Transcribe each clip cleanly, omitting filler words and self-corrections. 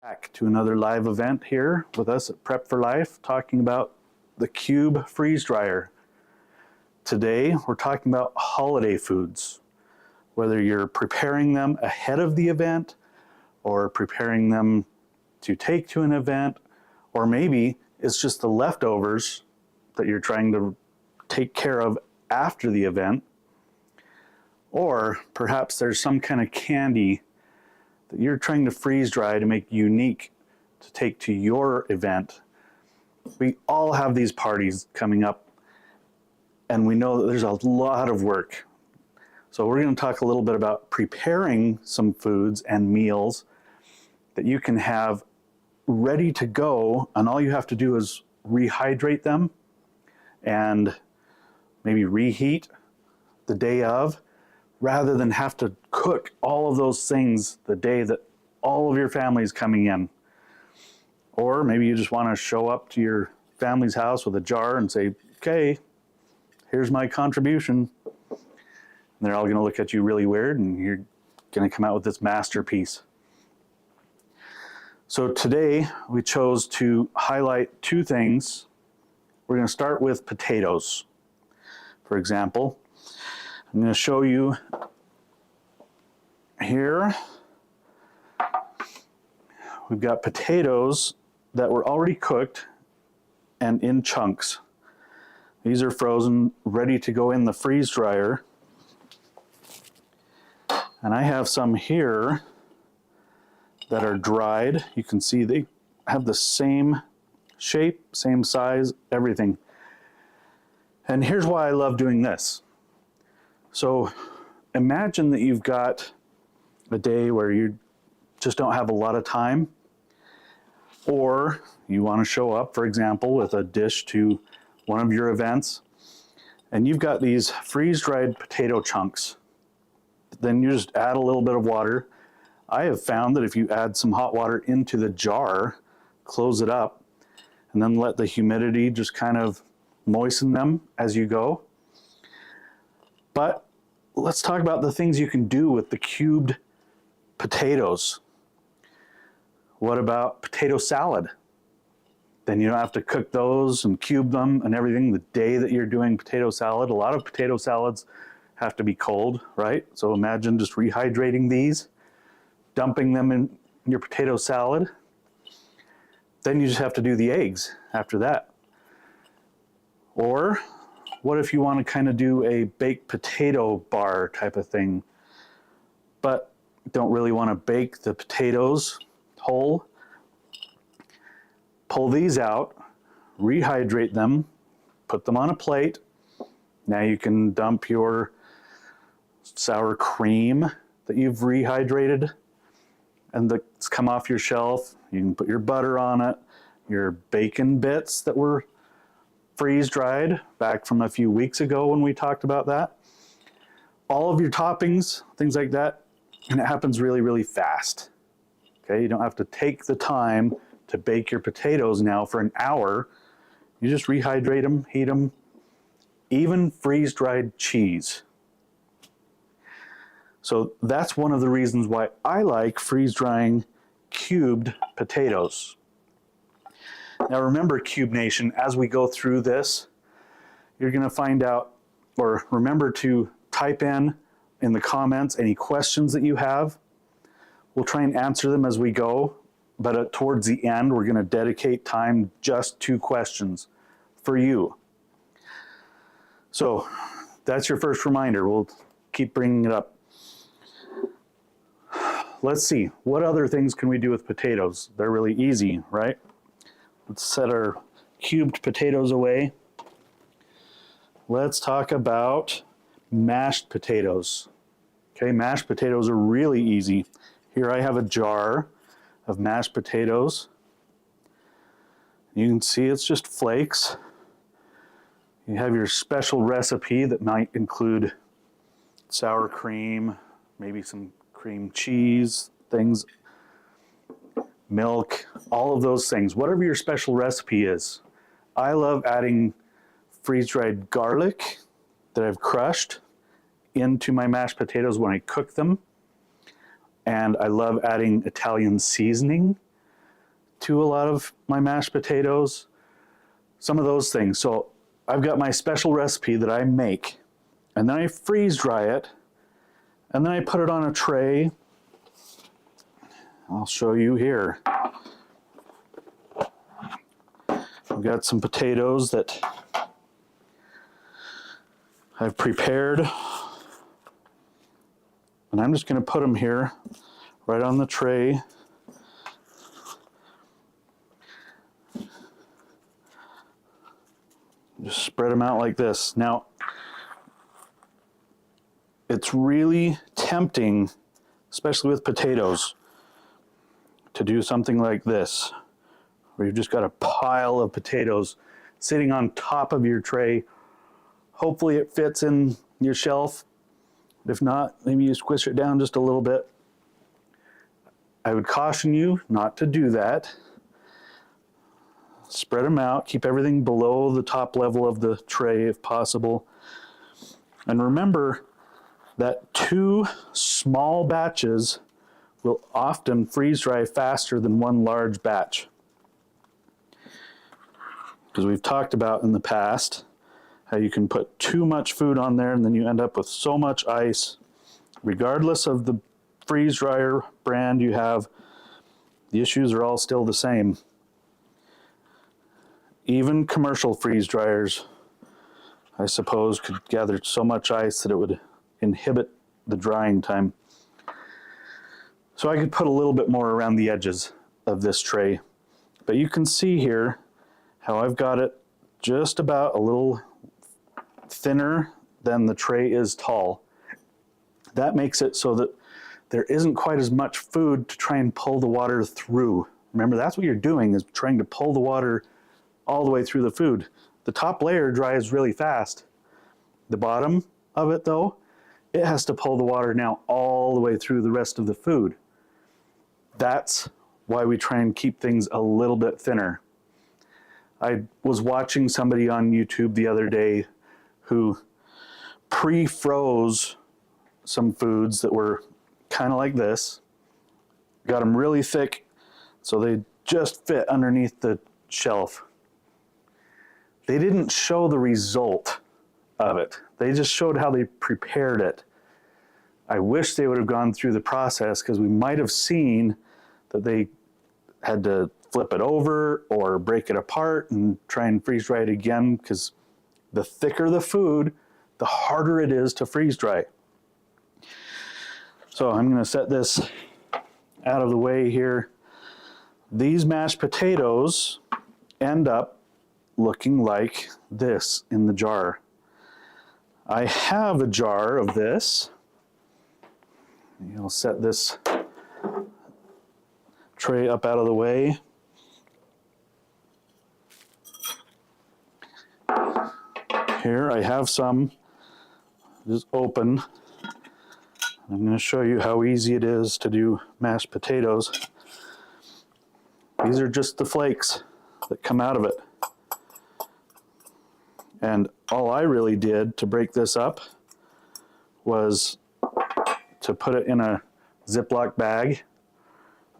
Back to another live event here with us at Prep for Life, talking about the Cube freeze dryer. Today we're talking about holiday foods, whether you're preparing them ahead of the event or preparing them to take to an event, or maybe it's just the leftovers that you're trying to take care of after the event, or perhaps there's some kind of candy that you're trying to freeze dry to make unique to take to your event. We all have these parties coming up, and we know that there's a lot of work. So we're going to talk a little bit about preparing some foods and meals that you can have ready to go, and all you have to do is rehydrate them and maybe reheat the day of, rather than have to cook all of those things the day that all of your family is coming in. Or maybe you just want to show up to your family's house with a jar and say, okay, here's my contribution. And they're all going to look at you really weird, and you're going to come out with this masterpiece. So today we chose to highlight two things. We're going to start with potatoes. For example, I'm going to show you here. We've got potatoes that were already cooked and in chunks. These are frozen, ready to go in the freeze dryer. And I have some here that are dried. You can see they have the same shape, same size, everything. And here's why I love doing this. So imagine that you've got a day where you just don't have a lot of time, or you want to show up, for example, with a dish to one of your events, and you've got these freeze-dried potato chunks. Then you just add a little bit of water. I have found that if you add some hot water into the jar, close it up, and then let the humidity just kind of moisten them as you go. But let's talk about the things you can do with the cubed potatoes. What about potato salad? Then you don't have to cook those and cube them and everything the day that you're doing potato salad. A lot of potato salads have to be cold, right? So imagine just rehydrating these, dumping them in your potato salad. Then you just have to do the eggs after that. Or what if you want to kind of do a baked potato bar type of thing, but don't really want to bake the potatoes whole? Pull these out, rehydrate them, put them on a plate. Now you can dump your sour cream that you've rehydrated and that's come off your shelf. You can put your butter on it, your bacon bits that were freeze dried back from a few weeks ago when we talked about that. All of your toppings, things like that, and it happens really, really fast. Okay, you don't have to take the time to bake your potatoes now for an hour. You just rehydrate them, heat them, even freeze-dried cheese. So that's one of the reasons why I like freeze-drying cubed potatoes. Now remember, Cube Nation, as we go through this, you're going to find out, or remember to type in the comments any questions that you have. We'll try and answer them as we go, but towards the end, we're going to dedicate time just to questions for you. So that's your first reminder. We'll keep bringing it up. Let's see, what other things can we do with potatoes? They're really easy, right? Let's set our cubed potatoes away. Let's talk about mashed potatoes. Okay, mashed potatoes are really easy. Here I have a jar of mashed potatoes. You can see it's just flakes. You have your special recipe that might include sour cream, maybe some cream cheese, things, milk, all of those things, whatever your special recipe is. I love adding freeze-dried garlic that I've crushed into my mashed potatoes when I cook them. And I love adding Italian seasoning to a lot of my mashed potatoes, some of those things. So I've got my special recipe that I make, and then I freeze dry it, and then I put it on a tray. I'll show you here. I've got some potatoes that I've prepared, and I'm just going to put them here right on the tray. Just spread them out like this. Now, it's really tempting, especially with potatoes, to do something like this, where you've just got a pile of potatoes sitting on top of your tray. Hopefully it fits in your shelf. If not, maybe you squish it down just a little bit. I would caution you not to do that. Spread them out, keep everything below the top level of the tray if possible. And remember that 2 small batches will often freeze dry faster than 1 large batch. Because we've talked about in the past how you can put too much food on there and then you end up with so much ice. Regardless of the freeze dryer brand you have, the issues are all still the same. Even commercial freeze dryers, I suppose, could gather so much ice that it would inhibit the drying time. So I could put a little bit more around the edges of this tray. But you can see here how I've got it just about a little thinner than the tray is tall. That makes it so that there isn't quite as much food to try and pull the water through. Remember, that's what you're doing, is trying to pull the water all the way through the food. The top layer dries really fast. The bottom of it, though, it has to pull the water now all the way through the rest of the food. That's why we try and keep things a little bit thinner. I was watching somebody on YouTube the other day who pre-froze some foods that were kind of like this, got them really thick so they just fit underneath the shelf. They didn't show the result of it. They just showed how they prepared it. I wish they would have gone through the process, because we might have seen that they had to flip it over or break it apart and try and freeze dry it again, because the thicker the food, the harder it is to freeze dry. So I'm going to set this out of the way here. These mashed potatoes end up looking like this in the jar. I have a jar of this. I'll set this tray up out of the way. Here I have some just open. I'm going to show you how easy it is to do mashed potatoes. These are just the flakes that come out of it. And all I really did to break this up was to put it in a Ziploc bag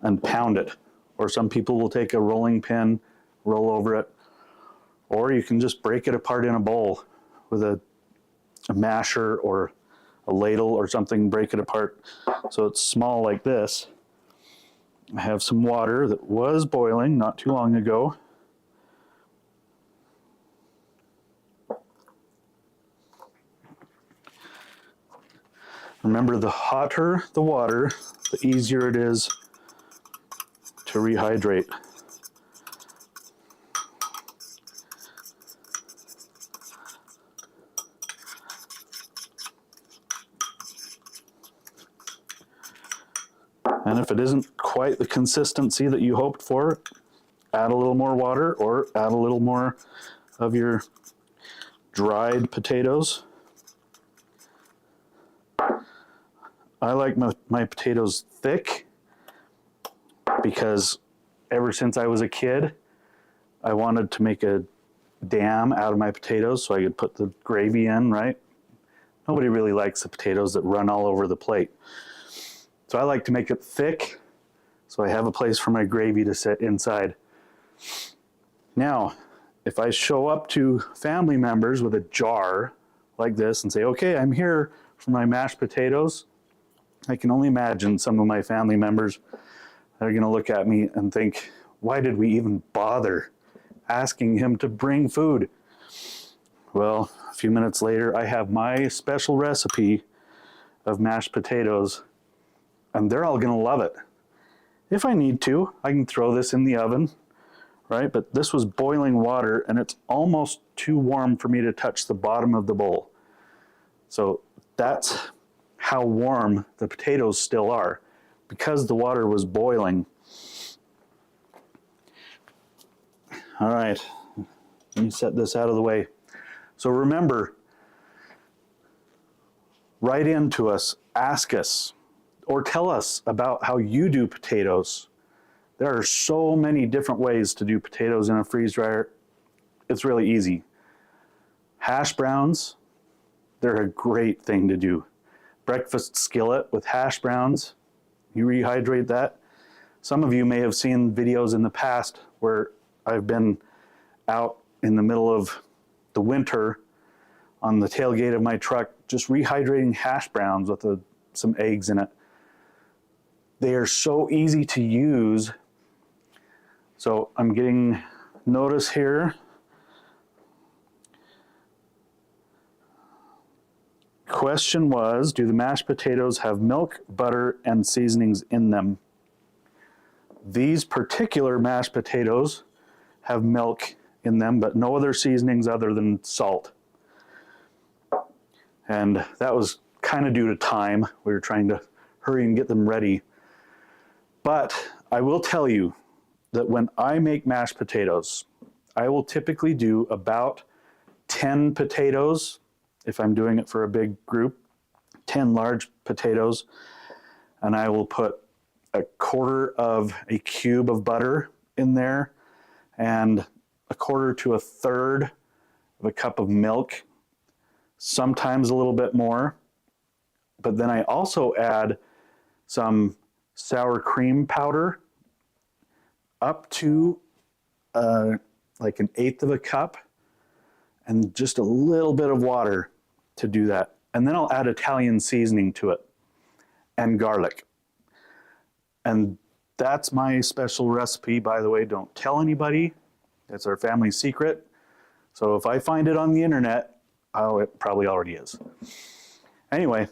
and pound it. Or some people will take a rolling pin, roll over it. Or you can just break it apart in a bowl with a masher or a ladle or something, break it apart so it's small like this. I have some water that was boiling not too long ago. Remember, the hotter the water, the easier it is to rehydrate. And if it isn't quite the consistency that you hoped for, add a little more water or add a little more of your dried potatoes. I like my potatoes thick because ever since I was a kid, I wanted to make a dam out of my potatoes so I could put the gravy in, right? Nobody really likes the potatoes that run all over the plate. So I like to make it thick So I have a place for my gravy to sit inside. Now, if I show up to family members with a jar like this and say, okay, I'm here for my mashed potatoes, I can only imagine some of my family members are going to look at me and think, why did we even bother asking him to bring food? Well, a few minutes later, I have my special recipe of mashed potatoes, and they're all going to love it. If I need to, I can throw this in the oven, right? But this was boiling water, and it's almost too warm for me to touch the bottom of the bowl. So that's how warm the potatoes still are, because the water was boiling. All right, let me set this out of the way. So remember, write in to us, ask us, or tell us about how you do potatoes. There are so many different ways to do potatoes in a freeze dryer. It's really easy. Hash browns, they're a great thing to do. Breakfast skillet with hash browns, you rehydrate that. Some of you may have seen videos in the past where I've been out in the middle of the winter on the tailgate of my truck, just rehydrating hash browns with some eggs in it. They are so easy to use. So I'm getting notice here. Question was, do the mashed potatoes have milk, butter, and seasonings in them? These particular mashed potatoes have milk in them, but no other seasonings other than salt. And that was kind of due to time. We were trying to hurry and get them ready. But I will tell you that when I make mashed potatoes, I will typically do about 10 potatoes, if I'm doing it for a big group, 10 large potatoes, and I will put a quarter of a cube of butter in there and a quarter to a third of a cup of milk, sometimes a little bit more. But then I also add some sour cream powder up to like 1/8 of a cup, and just a little bit of water to do that. And then I'll add Italian seasoning to it and garlic. And that's my special recipe, by the way. Don't tell anybody. It's our family secret. So if I find it on the internet, oh, it probably already is. Anyway,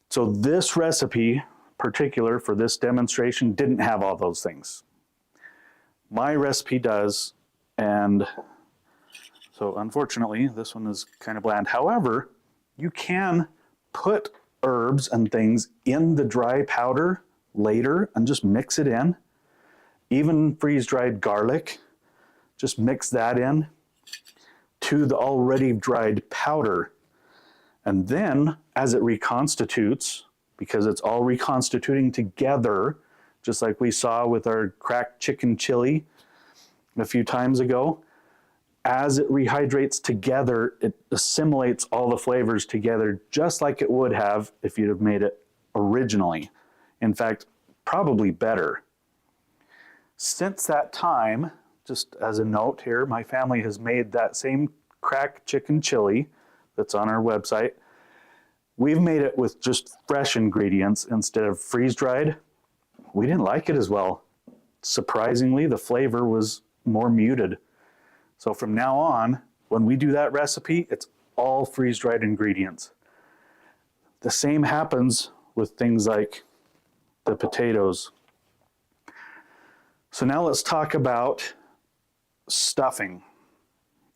so this recipe, particular for this demonstration, didn't have all those things. My recipe does, and so unfortunately, this one is kind of bland. However, you can put herbs and things in the dry powder later and just mix it in. Even freeze-dried garlic, just mix that in to the already dried powder. And then as it reconstitutes, because it's all reconstituting together, just like we saw with our cracked chicken chili a few times ago, as it rehydrates together, it assimilates all the flavors together just like it would have if you'd have made it originally. In fact, probably better. Since that time, just as a note here, my family has made that same cracked chicken chili that's on our website. We've made it with just fresh ingredients instead of freeze-dried. We didn't like it as well. Surprisingly, the flavor was more muted. So from now on, when we do that recipe, it's all freeze-dried ingredients. The same happens with things like the potatoes. So now let's talk about stuffing.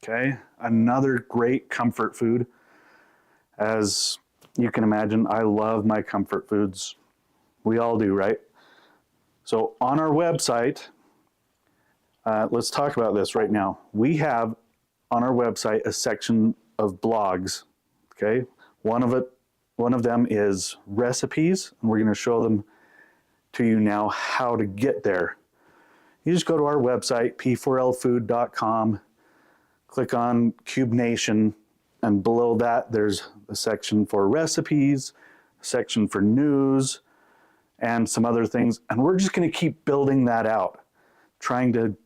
Okay, another great comfort food. As you can imagine, I love my comfort foods. We all do, right? So on our website, let's talk about this right now. We have on our website a section of blogs. Okay, one of them is recipes, and we're going to show them to you now how to get there. You just go to our website, p4lfood.com, click on Cubenation, and below that there's a section for recipes, a section for news, and some other things. And we're just going to keep building that out, trying to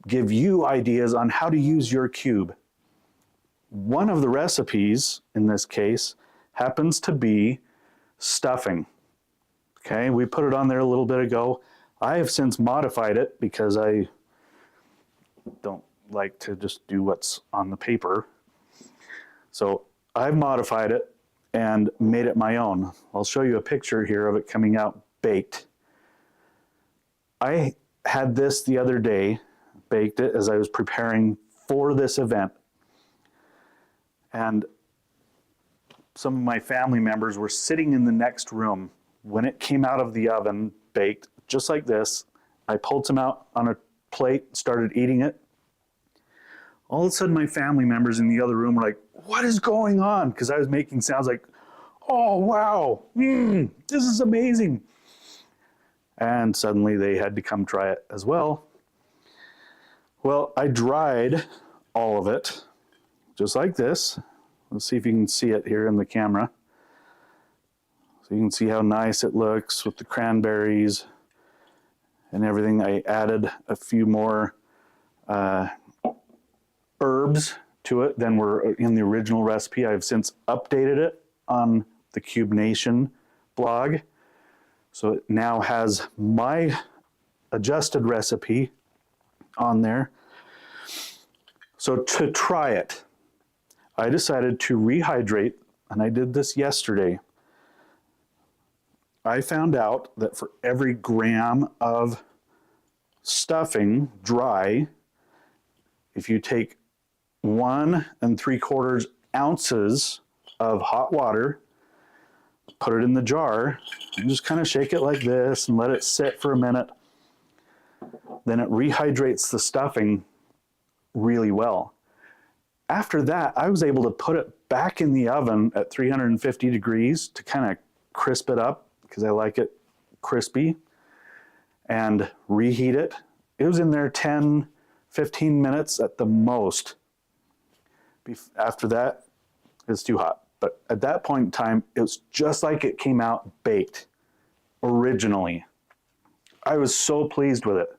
give you ideas on how to use your cube. One of the recipes in this case happens to be stuffing. Okay, we put it on there a little bit ago. I have since modified it because I don't like to just do what's on the paper. So I've modified it and made it my own. I'll show you a picture here of it coming out baked. I had this the other day, baked it as I was preparing for this event. And some of my family members were sitting in the next room when it came out of the oven baked, just like this. I pulled some out on a plate, started eating it. All of a sudden, my family members in the other room were like, "What is going on?" Because I was making sounds like, "Oh, wow, this is amazing." And suddenly they had to come try it as well. Well, I dried all of it, just like this. Let's see if you can see it here in the camera. So you can see how nice it looks with the cranberries and everything. I added a few more herbs to it than were in the original recipe. I've since updated it on the Cubenation blog. So it now has my adjusted recipe on there. So to try it, I decided to rehydrate, and I did this yesterday. I found out that for every gram of stuffing dry, if you take 1 3/4 ounces of hot water, put it in the jar, and just kind of shake it like this and let it sit for a minute, then it rehydrates the stuffing really well. After that, I was able to put it back in the oven at 350 degrees to kind of crisp it up, because I like it crispy, and reheat it. It was in there 10, 15 minutes at the most. After that, it's too hot. But at that point in time, it was just like it came out baked originally. I was so pleased with it.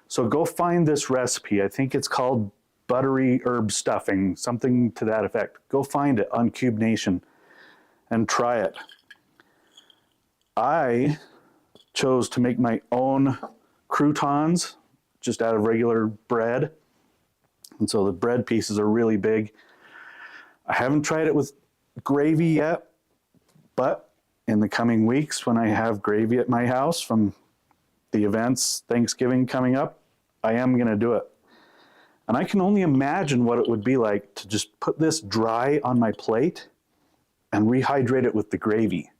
So go find this recipe. I think it's called buttery herb stuffing, something to that effect. Go find it on Cubenation and try it. I chose to make my own croutons just out of regular bread. And so the bread pieces are really big. I haven't tried it with gravy yet, but in the coming weeks when I have gravy at my house from the events, Thanksgiving coming up, I am going to do it. And I can only imagine what it would be like to just put this dry on my plate and rehydrate it with the gravy.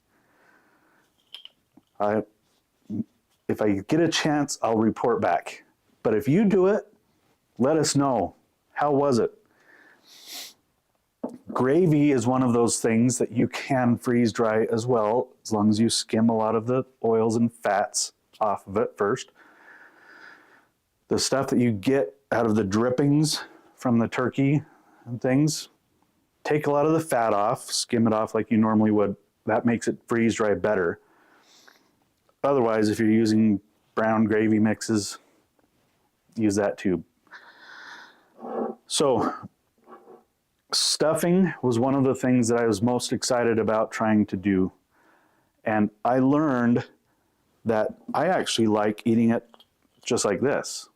If I get a chance, I'll report back. But if you do it, let us know. How was it? Gravy is one of those things that you can freeze dry as well, as long as you skim a lot of the oils and fats off of it first. The stuff that you get out of the drippings from the turkey and things, take a lot of the fat off, skim it off like you normally would. That makes it freeze dry better. Otherwise, if you're using brown gravy mixes, use that too. So, stuffing was one of the things that I was most excited about trying to do. And I learned that I actually like eating it just like this.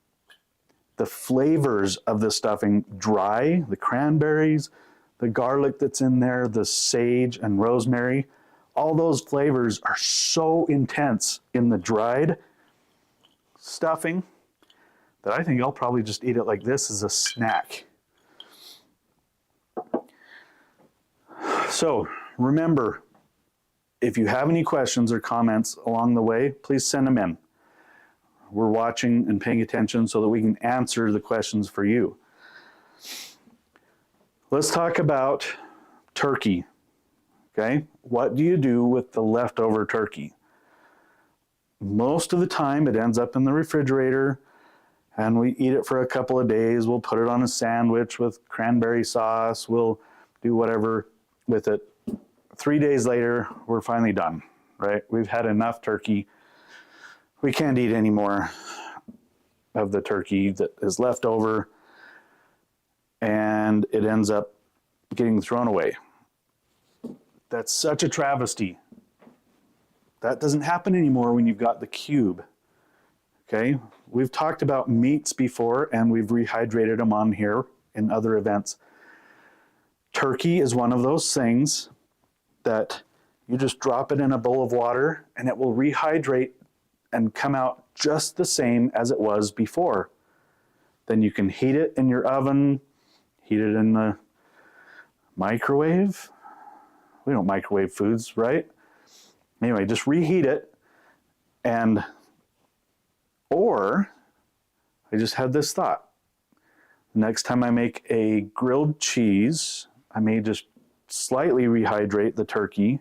The flavors of the stuffing dry, the cranberries, the garlic that's in there, the sage and rosemary, all those flavors are so intense in the dried stuffing that I think I'll probably just eat it like this as a snack. So remember, if you have any questions or comments along the way, please send them in. We're watching and paying attention so that we can answer the questions for you. Let's talk about turkey. Okay, what do you do with the leftover turkey? Most of the time it ends up in the refrigerator and we eat it for a couple of days. We'll put it on a sandwich with cranberry sauce. We'll do whatever with it. 3 days later, we're finally done. right? We've had enough turkey. We can't eat any more of the turkey that is left over, and it ends up getting thrown away. That's such a travesty. That doesn't happen anymore when you've got the cube. Okay, we've talked about meats before, and we've rehydrated them on here in other events. Turkey is one of those things that you just drop it in a bowl of water and it will rehydrate and come out just the same as it was before. Then you can heat it in your oven, heat it in the microwave. We don't microwave foods, right? Anyway, just reheat it. And, or I just had this thought. Next time I make a grilled cheese, I may just slightly rehydrate the turkey,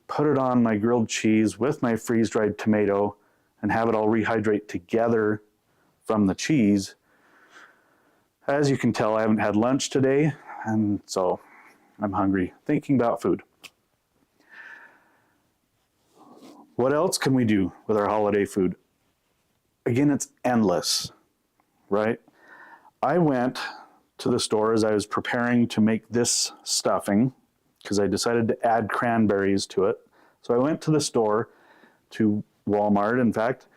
put it on my grilled cheese with my freeze-dried tomato, and have it all rehydrate together from the cheese. As you can tell, I haven't had lunch today, and so I'm hungry, thinking about food. What else can we do with our holiday food? Again, it's endless, right? I went to the store as I was preparing to make this stuffing because I decided to add cranberries to it. So I went to the store, to Walmart, in fact,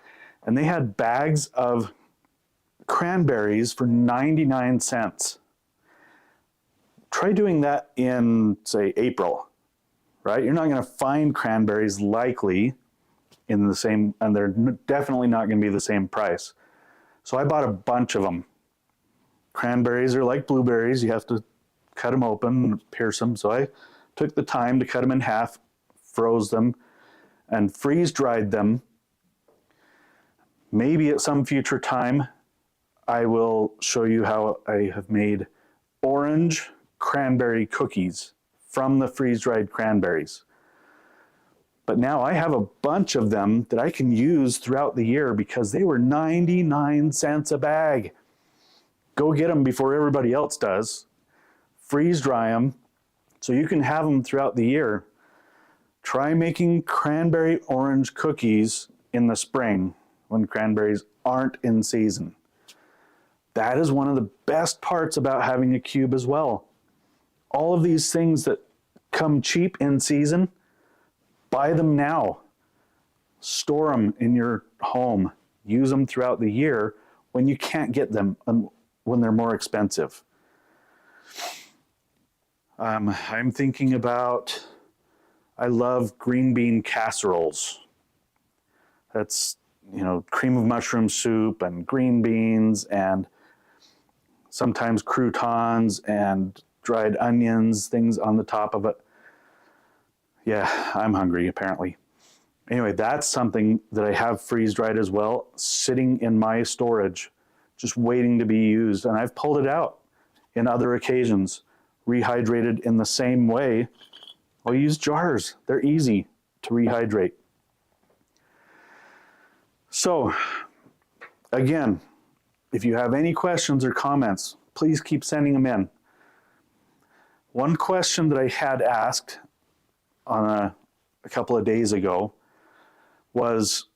and they had bags of cranberries for 99 cents. Try doing that in, say, April, right? You're not going to find cranberries likely in the same, and they're definitely not going to be the same price. So I bought a bunch of them. Cranberries are like blueberries. You have to cut them open, pierce them. So I took the time to cut them in half, froze them, and freeze-dried them. Maybe at some future time, I will show you how I have made orange cranberry cookies from the freeze-dried cranberries. But now I have a bunch of them that I can use throughout the year because they were 99 cents a bag. Go get them before everybody else does. Freeze dry them so you can have them throughout the year. Try making cranberry orange cookies in the spring when cranberries aren't in season. That is one of the best parts about having a cube as well. All of these things that come cheap in season, buy them now. Store them in your home. Use them throughout the year when you can't get them and when they're more expensive. I'm thinking about, I love green bean casseroles. That's, you know, cream of mushroom soup and green beans and sometimes croutons and dried onions, things on the top of it. Yeah, I'm hungry apparently. Anyway, that's something that I have freeze-dried as well, sitting in my storage, just waiting to be used. And I've pulled it out in other occasions, rehydrated in the same way. I'll use jars. They're easy to rehydrate. So, again, if you have any questions or comments, please keep sending them in. One question that I had asked on a couple of days ago was,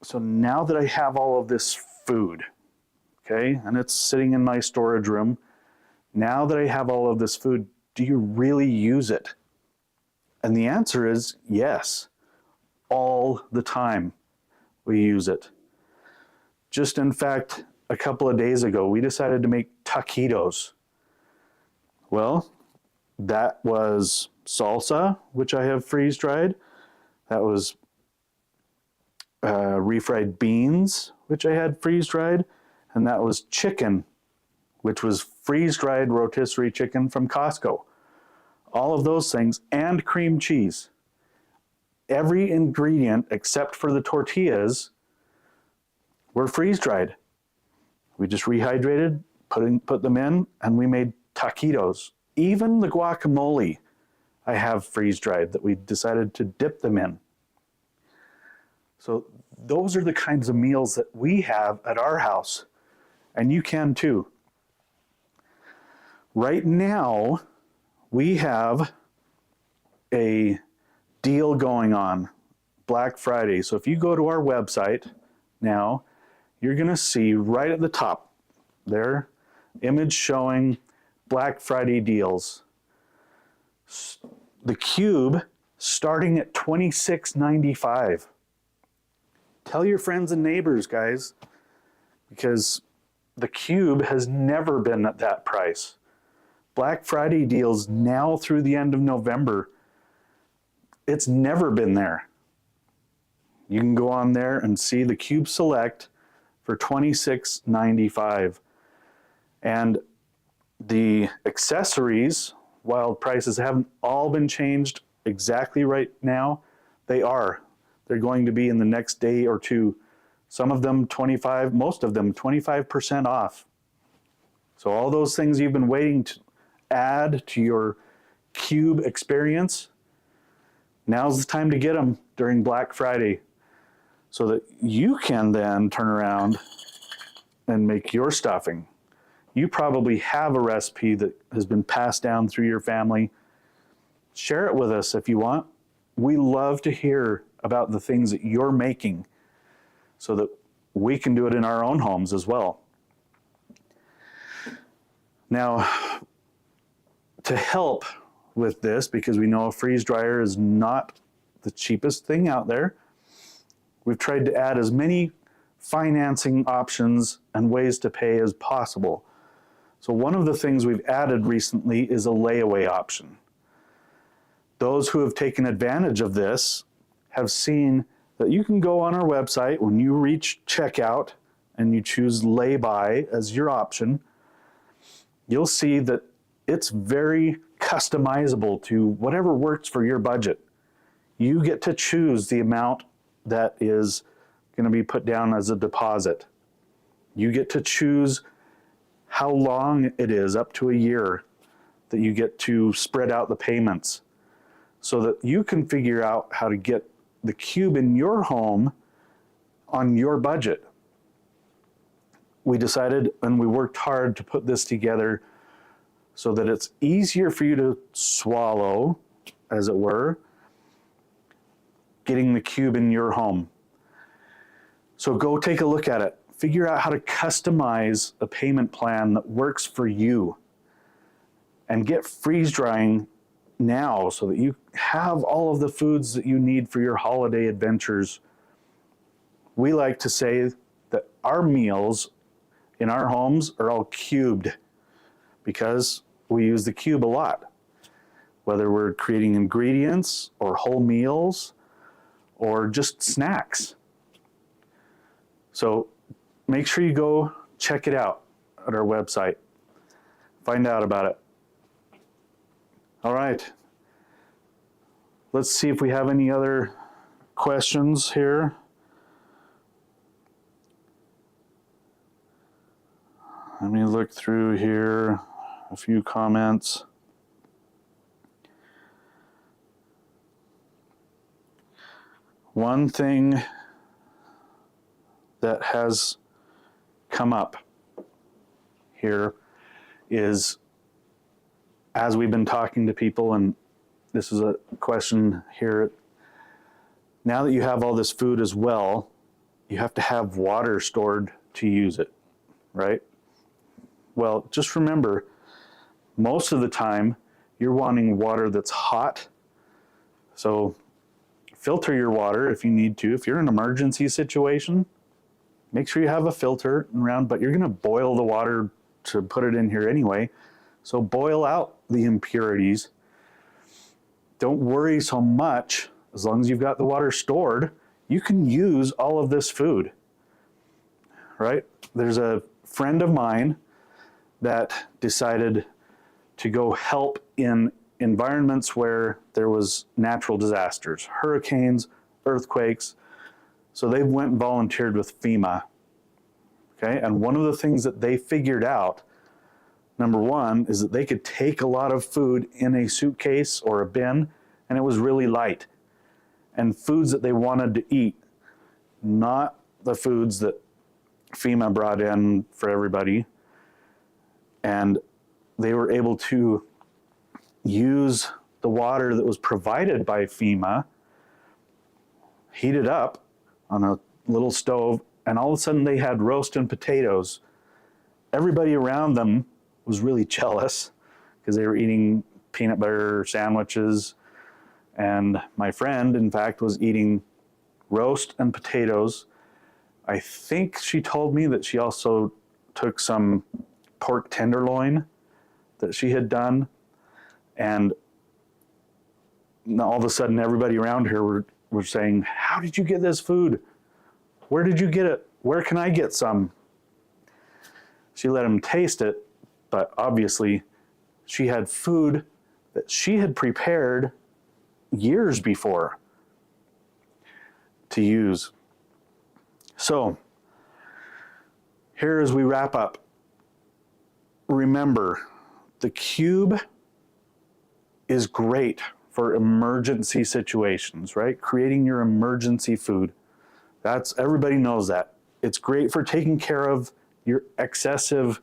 so now that I have all of this food, okay, and it's sitting in my storage room, now that I have all of this food, do you really use it? And the answer is yes, all the time we use it. Just in fact, a couple of days ago, we decided to make taquitos. Well, that was salsa, which I have freeze-dried. That was refried beans, which I had freeze-dried. And that was chicken, which was freeze-dried rotisserie chicken from Costco. All of those things, and cream cheese. Every ingredient except for the tortillas were freeze-dried. We just rehydrated, put them in, and we made taquitos. Even the guacamole I have freeze-dried that we decided to dip them in. So those are the kinds of meals that we have at our house, and you can too. Right now, we have a deal going on, Black Friday. So if you go to our website now, you're going to see right at the top there, image showing Black Friday deals. The cube starting at $26.95. Tell your friends and neighbors, guys, because the cube has never been at that price. Black Friday deals now through the end of November. It's never been there. You can go on there and see the Cube Select for $26.95. And the accessories, while prices haven't all been changed exactly right now, they are. They're going to be in the next day or two. Some of them 25, most of them 25% off. So all those things you've been waiting to add to your Cube experience, now's the time to get them during Black Friday so that you can then turn around and make your stuffing. You probably have a recipe that has been passed down through your family. Share it with us if you want. We love to hear about the things that you're making so that we can do it in our own homes as well. Now, to help with this, because we know a freeze dryer is not the cheapest thing out there, we've tried to add as many financing options and ways to pay as possible. So one of the things we've added recently is a layaway option. Those who have taken advantage of this have seen that you can go on our website when you reach checkout and you choose lay-by as your option. You'll see that it's very customizable to whatever works for your budget. You get to choose the amount that is going to be put down as a deposit. You get to choose how long it is, up to a year, that you get to spread out the payments so that you can figure out how to get the cube in your home on your budget. We decided and we worked hard to put this together so that it's easier for you to swallow, as it were, getting the cube in your home. So go take a look at it. Figure out how to customize a payment plan that works for you. And get freeze drying now so that you have all of the foods that you need for your holiday adventures. We like to say that our meals in our homes are all cubed because we use the cube a lot. Whether we're creating ingredients or whole meals or just snacks. So make sure you go check it out at our website. Find out about it. All right. Let's see if we have any other questions here. Let me look through here, a few comments. One thing that has come up here is, as we've been talking to people, and this is a question here, now that you have all this food as well, you have to have water stored to use it, right? Well, just remember, most of the time, you're wanting water that's hot. So filter your water if you need to. If you're in an emergency situation, make sure you have a filter around, but you're gonna boil the water to put it in here anyway. So boil out the impurities. Don't worry so much. As long as you've got the water stored, you can use all of this food, right? There's a friend of mine that decided to go help in environments where there was natural disasters, hurricanes, earthquakes. So they went and volunteered with FEMA, okay? And one of the things that they figured out, number one, is that they could take a lot of food in a suitcase or a bin, and it was really light. And foods that they wanted to eat, not the foods that FEMA brought in for everybody. And they were able to use the water that was provided by FEMA heated up on a little stove, and all of a sudden they had roast and potatoes. Everybody around them was really jealous because they were eating peanut butter sandwiches. And my friend, in fact, was eating roast and potatoes. I think she told me that she also took some pork tenderloin that she had done. And all of a sudden, everybody around her were saying, "How did you get this food? Where did you get it? Where can I get some?" She let him taste it, but obviously she had food that she had prepared years before to use. So, here as we wrap up, remember, the cube is great for emergency situations, right? Creating your emergency food. Everybody knows that. It's great for taking care of your excessive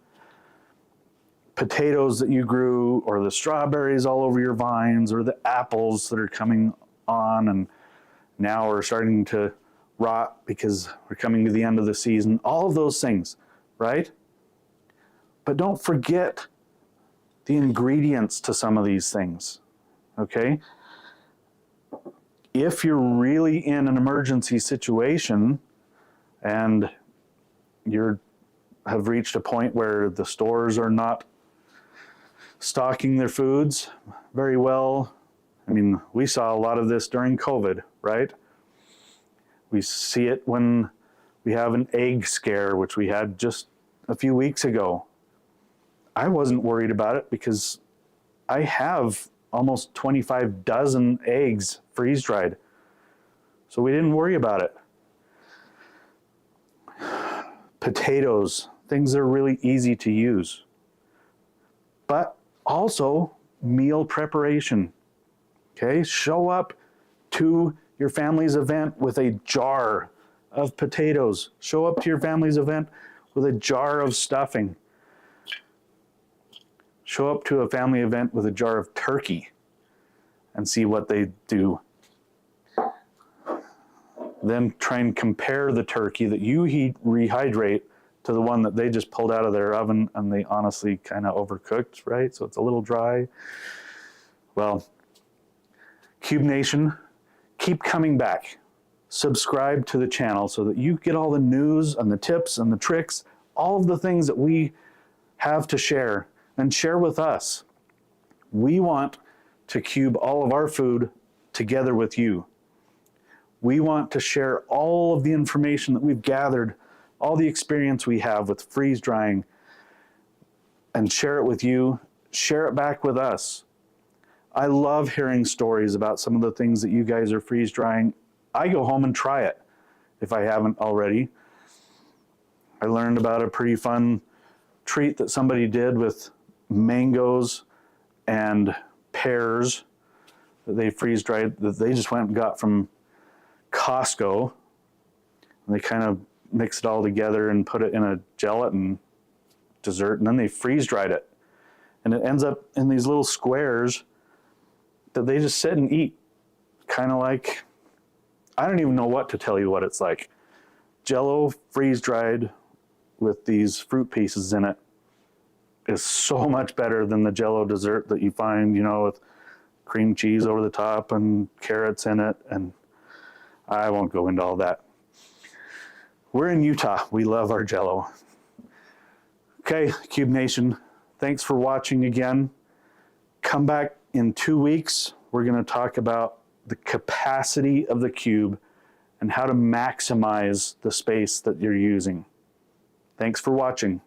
potatoes that you grew, or the strawberries all over your vines, or the apples that are coming on and now are starting to rot because we're coming to the end of the season. All of those things, right? But don't forget the ingredients to some of these things, okay? If you're really in an emergency situation and you have reached a point where the stores are not stocking their foods very well. I mean, we saw a lot of this during COVID, right? We see it when we have an egg scare, which we had just a few weeks ago. I wasn't worried about it because I have almost 25 dozen eggs freeze-dried. So we didn't worry about it. Potatoes, things that are really easy to use. But also meal preparation, okay? Show up to your family's event with a jar of potatoes. Show up to your family's event with a jar of stuffing. Show up to a family event with a jar of turkey and see what they do. Then try and compare the turkey that you rehydrate to the one that they just pulled out of their oven and they honestly kind of overcooked, right? So it's a little dry. Well, Cube Nation, keep coming back. Subscribe to the channel so that you get all the news and the tips and the tricks, all of the things that we have to share, and share with us. We want to cube all of our food together with you. We want to share all of the information that we've gathered, all the experience we have with freeze drying, and share it with you, share it back with us. I love hearing stories about some of the things that you guys are freeze drying. I go home and try it if I haven't already. I learned about a pretty fun treat that somebody did with mangoes and pears that they freeze dried, that they just went and got from Costco. And they kind of mix it all together and put it in a gelatin dessert, and then they freeze dried it. And it ends up in these little squares that they just sit and eat. Kind of like, I don't even know what to tell you what it's like. Jell-O freeze dried with these fruit pieces in it is so much better than the Jell-O dessert that you find, you know, with cream cheese over the top and carrots in it. And I won't go into all that. We're in Utah. We love our Jell-O. Okay, Cube Nation, thanks for watching again. Come back in 2 weeks. We're going to talk about the capacity of the cube and how to maximize the space that you're using. Thanks for watching.